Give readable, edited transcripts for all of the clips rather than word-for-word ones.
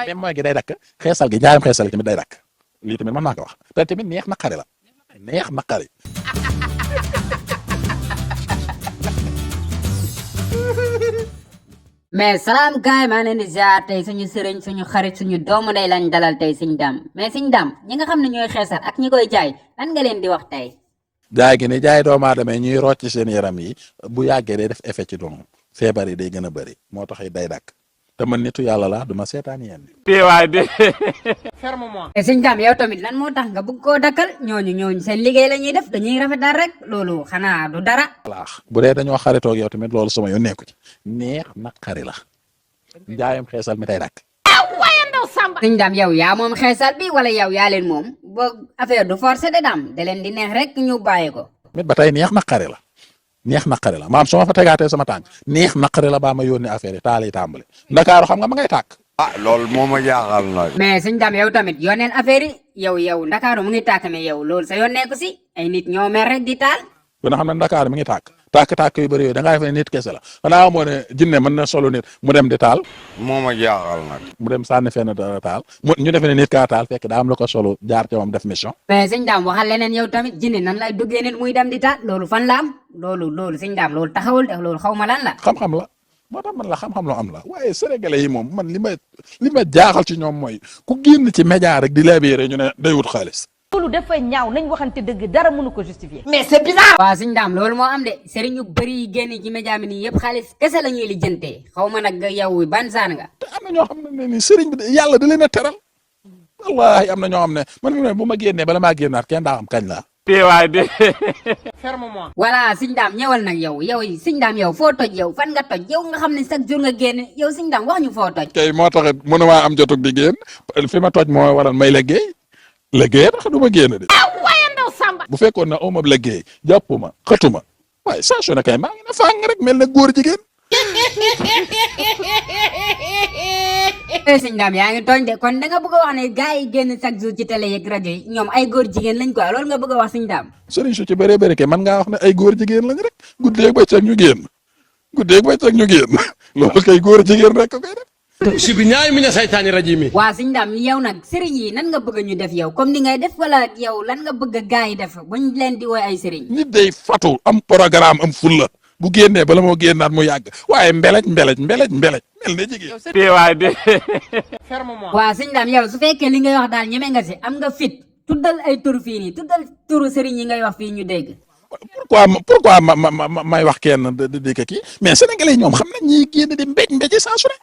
même mooy gi day dakk xeesal gi njaayam xeesal gi tamit day dakk lii tamit mën naa ko wax te tamit neex naqari la neex naqari. mais salaam gaay maa leen di ziar tey suñu sëriñ suñu xarit suñu doomu day lañ dalal tey Sëñ Dame mais Sëñ Dame ñi nga xam ne ñooy xeesal ak ñi koy jaay lan nga leen di wax tey. jaay gi ni jaay doomu aadama yi ñuy rocc seen yaram yi bu yàggee day def effet ci doomu feebar yi day gën a bëri moo tax it day dakk te man nitu yàlla laa duma seetaan yéen. waay de. ferme-moi. mais Sëñ Dame yow tamit lan moo tax nga bëgg koo dakkal ñooñu seen liggéey la ñuy def dañuy rafetal rek loolu xanaa du dara. laax bu dee dañoo xaritoog yow tamit loolu sama yoon nekku ci neex naqari la njaayam xeesal mi day dakk. Sëñ Dame yow yaa moom xeesal bi wala yow yaa leen moom ba affaire du forcé de Dame da leen di neex rek ñu bàyyi ko. mit ba tey neex naqari la neex naqari la maam su ma fa tegaatee sama tànk neex naqari la baa ma yónni affaire yi taal yi tàmbali ndakaaru xam nga ma ngay tàkk. loolu moo ma jaaxal nag. mais Sëñ Dame yow tamit yónneel affaire yi yow ndakaaru mu ngi tàkk mais yow loolu sa yoon nekku si ay nit ñoo mer rek di taal. ba nga xam ne ndakaaru mi ngi tàkk yu bëri yooyu da ngaa defe ne nit kese la xanaa amoo ne jinne mën na solo nit mu dem di taal. moo ma jaaxal nag. mu dem sànni fenn dara taal ñu defe ne nit kaa taal fekk daa am la ko solo jaar ca moom def mission. mais Sëñ Dame waxal leneen yow tamit jinne nan lay duggee nit muy dem di taal loolu fan la am loolu Sëñ Dame loolu taxawul def loolu xaw ma lan la. xam-xam la moo tax man la xam-xam loo am la waaye sénégalais yi moom man li ma jaaxal ci ñoom mooy ku génn ci média rek di labiré ñu ne day wut xaalis. loolu dafa ñaaw nañ waxante dëgg dara mënu ko justifier. mais c'est bizarre. waaw Sëñ Dame loolu moo am de sëriñ yu bëri yi génn ci média mi nii yëpp xaalis kese la ñuy lijjantee xaw ma nag yow ban saan nga. te am na ñoo xam ne ni sëriñ bi yàlla da leen a teral wallahi am na ñoo xam ne man fi mu ne bu ma génnee bala maa génnaat kenn daa xam kañ la. waay de. ferme-moi. voilà Sëñ Dame ñëwal nag yow Sëñ Dame yow foo toj yow fan nga toj yow nga xam ne chaque jour nga génn yow Sëñ Dame wax ñu foo toj. kay moo tax mënumaa am jotug di génn fi ma toj moo waral may liggéey tax du ma génn de. bu fekkoon na oma liggéey jàppuma xëtuma waaye saa su ne kay maa ngi na fàng rek mel na góor jigéen. Sëñ Dame yaa ngi tooñ de kon da nga bëgg a wax ne gars yi génn chaque jour ci télé yeeg rajo yi ñoom ay góor jigéen lañ quoi loolu nga bëgg a wax Sëñ Dame. sëriñ su ci bëree bëri kay man ngaa wax ne ay góor jigéen lañ rek guddeeg bëccëg ñu génn loolu kay góor jigéen rek ko koy def. si bi ñaay mi ne saytaani rajim mi. waa Sëñ Dame yow nag sëriñ yi nan nga bëgg ñu def yow comme ni ngay def wala yow lan nga bëgg gars yi def buñ leen di woy ay sëriñ. nit day fatu am programme am fulla bu génnee bala moo génnaat mu yàgg waaye mbelej mel ne jigéen. waay de. ferme-moi. waa Sëñ Dame yow su fekkee li ngay wax daal ñeme nga si am nga fit tuddal ay tur fii nii tuddal turu sëriñ yi ngay wax fii ñu dégg. pourquoi may wax kenn di kii mais sénégalais ñoom xam nañ ñi génn di mbéj saa su ne.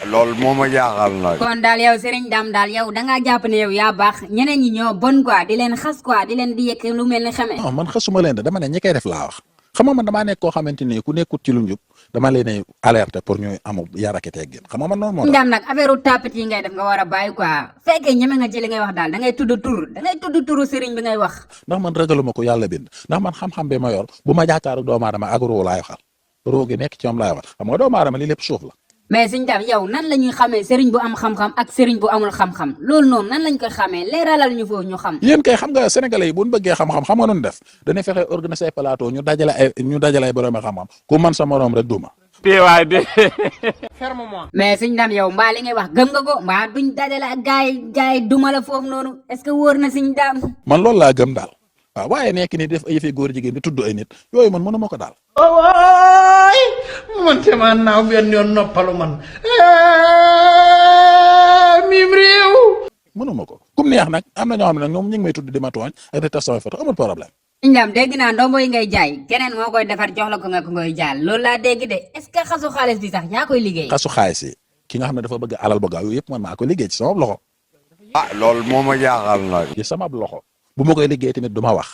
loolu moo ma jaaxal nag. kon daal yow Sëriñ Dame daal yow da ngaa jàpp ne yow yaa baax ñeneen ñi ñoo bon quoi di leen xas quoi di leen di yekk lu mel ni xamee. non man xasuma leen de dama ne ñi koy def laa wax xam nga man damaa nekk koo xamante ni ku nekkut ci lu njub dama leen alerter pour ñu amu yar ak teggin xam nga man noonu moo tax. Sëñ Dame nag affaire tapit yi ngay def nga war a bàyyi quoi fekkee ñeme nga ci li ngay wax daal da ngay tudd turu sëriñ bi ngay wax. ndax man ragaluma ko yàlla bind ndax man xam-xam bi ma yor bu ma jàkkaaru doomu aadama ak ruu laay waxal ruu gi nekk ci moom laay wax xam nga doomu aadama li lépp suuf la. mais Sëñ Dame yow nan la ñuy xamee sëriñ bu am xam-xam ak sëriñ bu amul xam-xam loolu noonu nan lañ koy xamee leeralal ñu foofu ñu xam. yéen kay xam nga sénégalais yi bu ñu bëggee xam-xam xam nga noonu def dañuy fexe organiser plateau ñu dajale ay borom xam-xam ku man sa morom rek duma. waay de. ferme-moi. mais Sëñ Dame yow mbaa li ngay wax gëm nga ko mbaa duñ dajale ak gaay yi duma la foofu noonu est-ce que wóor na Sëñ Dame. man loolu laa gëm daal waaw waaye nekk ni def ay yëfi góor jigéen di tudd ay nit yooyu man mënuma ko daal. waay man te maa naaw benn yoon noppalu man mim réew. mënuma ko comme neex nag am na ñoo xam ne nag ñoom ñu ngi may tudd di ma tooñ ak di tas samay photo amul problème. Sëñ Dame dégg naa ndombo yi ngay jaay keneen moo koy defar jox la ko nga ko ngay jaal loolu laa dégg de est-ce que xasu xaalis bi sax yaa koy liggéey. xasu xaalis yi ki nga xam ne dafa bëgg alal bu gaaw yooyu yëpp man maa koy liggéey ci sama loxo. loolu moo ma jaaxal nag. ci sama loxo bu ma koy liggéey tamit du ma wax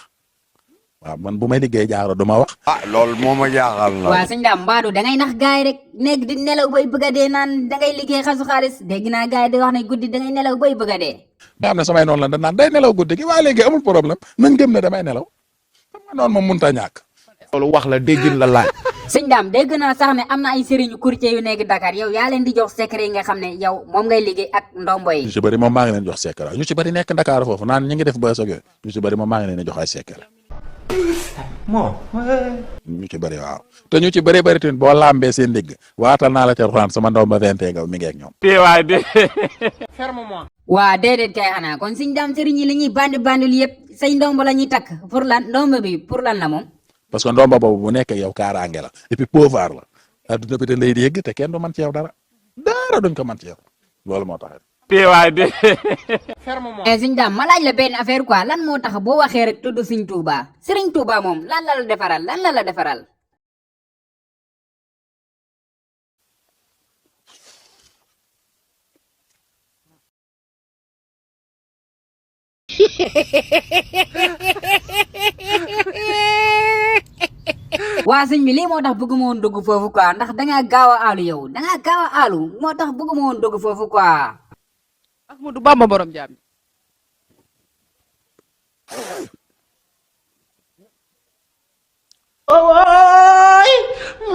waaw man bu may liggéey jaaro du ma wax. loolu moo ma jaaxal nag. waa Sëñ Dame mbaadu da ngay nax gaay rek nekk di nelaw bay bëgg a dee naan da ngay liggéey xasu xaalis dégg naa gaay di wax ne guddi da ngay nelaw bay bëgg a dee. nga xam ne samay noonu la da naan day nelaw guddi gi waaye léegi amul problème nañ gëm ne damay nelaw xam nga noonu moom mënut a ñàkk. loolu wax la déggin la laaj. Sëñ Dame dégg naa sax ne am na ay sëriñu courtier yu nekk Dakar yow yaa leen di jox secret yi nga xam ne yow moom ngay liggéey ak ndombo yi. ñu ci bëri moom maa ngi leen jox secret ñu ci bëri nekk Dakar foofu naan ñi ngi def bës ak yooyu ñu ci bëri moom maa ngi leen jox ay secret moo ñu ci bëri waaw te ñu ci bëri bëri tamit boo lambee seen dégg waatal naa la ca Alxuraan sama ndaw ma 20 nga mi ngi ak ñoom. tey waay de. Ferme-moi. waa déedéet kay xanaa kon sëñ daam sëriñ yi li ñuy bandi bandul yëpp say ndomba la ñuy takk pour lan ndomba bi pour lan la moom. parce que ndomba boobu bu nekk yow kaaraange la et puis pouvoir la adduna bi da lay dégg te kenn du man ci yow dara duñ ko man ci yow loolu moo tax. tey waay de. Ferme-moi. mais sëñ daam ma laaj la benn affaire quoi lan moo tax boo waxee rek tudd sëñ Tuuba sëriñ Tuuba moom lan la la defaral lan la la defaral. waa sëñ bi lii moo tax bëgguma woon dugg foofu quoi ndax dangaa gaaw a aalu yow dangaa gaaw a aalu moo tax bëgguma woon dugg foofu quoi. Ahmadou Bamba borom jaam bi. ooy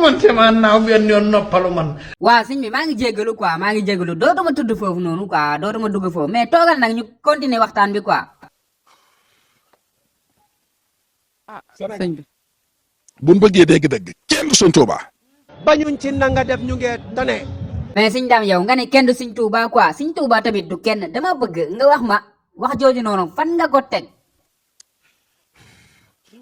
man sama naaw benn yoon noppalu man waa sëñ bi maa ngi jégalu quoi maa ngi jégalu dootuma tudd foofu noonu quoi dootuma dugg foofu mais toogal nag ñu continuer waxtaan bi quoi. ah sëñ bi. buñ bëggee dégg-dégg kenn du sëñ Tuuba. bañuñ ci nanga def ñu ngee tane. mais sëñ daam yow nga ne kenn du sëñ Tuuba quoi sëñ Tuuba tamit du kenn dama bëgg nga wax ma wax jooju noonu fan nga ko teg.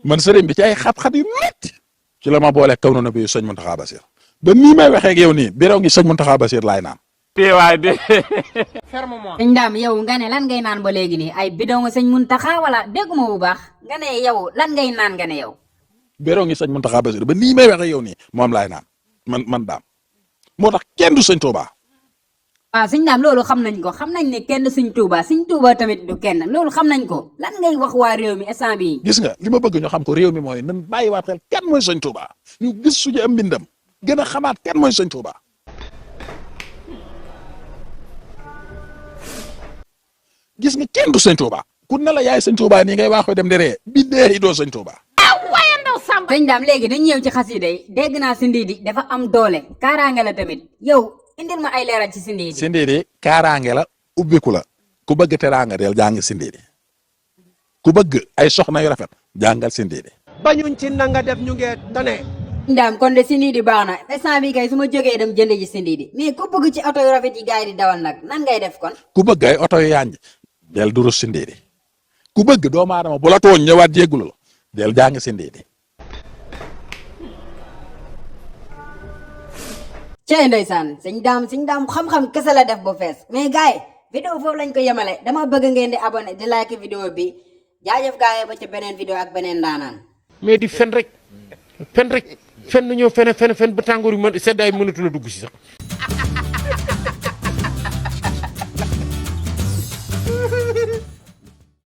man sëriñ bi ci ay xat-xat yu métti ci la ma boole kaw na bi sëñ Muntaxa Basiir ba nii may waxee ak yow nii biraw ngi sëñ Muntaxa Basiir laay naan. tey waay de. Ferme-moi. sëñ daam yow nga ne lan ngay naan ba léegi nii ay bidon nga sëñ Muntaxa wala dégguma bu baax nga ne yow lan ngay naan nga ne yow. biraw ngi sëñ Muntaxa Basiir ba nii may waxee ak yow nii moom laay naan man daam moo tax kenn du sëñ Tuuba. waaw sëñ daam loolu xam nañ ko xam nañ ne kenn du sëñ Tuuba sëñ Tuuba tamit du kenn loolu xam nañ ko lan ngay wax waa réew mi instant bii. gis nga li ma bëgg ñu xam ko réew mi mooy nan bàyyiwaat xel kan mooy sëñ Tuuba ñu gis suñu am mbindam gën a xamaat kan mooy sëñ Tuuba. gis nga kenn du sëñ Tuuba ku ne la yaay sëñ Tuuba nii ngay waxoo dem di ree bi dee doo sëñ Tuuba. sëñ daam léegi dañ ñëw ci xasida yi dégg naa Sindiidi dafa am doole kaaraange la tamit yow indil ma ay leeral ci Sindiidi. Sindiidi kaaraange la ubbiku la ku bëgg teraanga del jàng Sindiidi ku bëgg ay soxna yu rafet jàngal Sindiidi. bañuñ ci nanga def ñu ngee tane. sëñ daam kon de Sindiidi baax na instant bi kay su ma jógee dem jënd ji Sindiidi mais ku bëgg ci oto yu rafet yi gars yi di dawal nag nan ngay def kon. ku bëgg ay oto yu yànj del durus Sindiidi ku bëgg doomu aadama bu la tooñ ñëwaat jéggulu la del jàng Sindiidi. cey ndeysaan sëñ daam xam-xam kese la def ba fees mais gars yi vidéo foofu lañ ko yemale dama bëgg ngeen di abonné di like vidéo bi jaajëf gars yi ba ci beneen vidéo ak beneen daanaan. mais di fen rek fen nu ñëw fen ba tàngoor yu mën seddaay mënatu la dugg si sax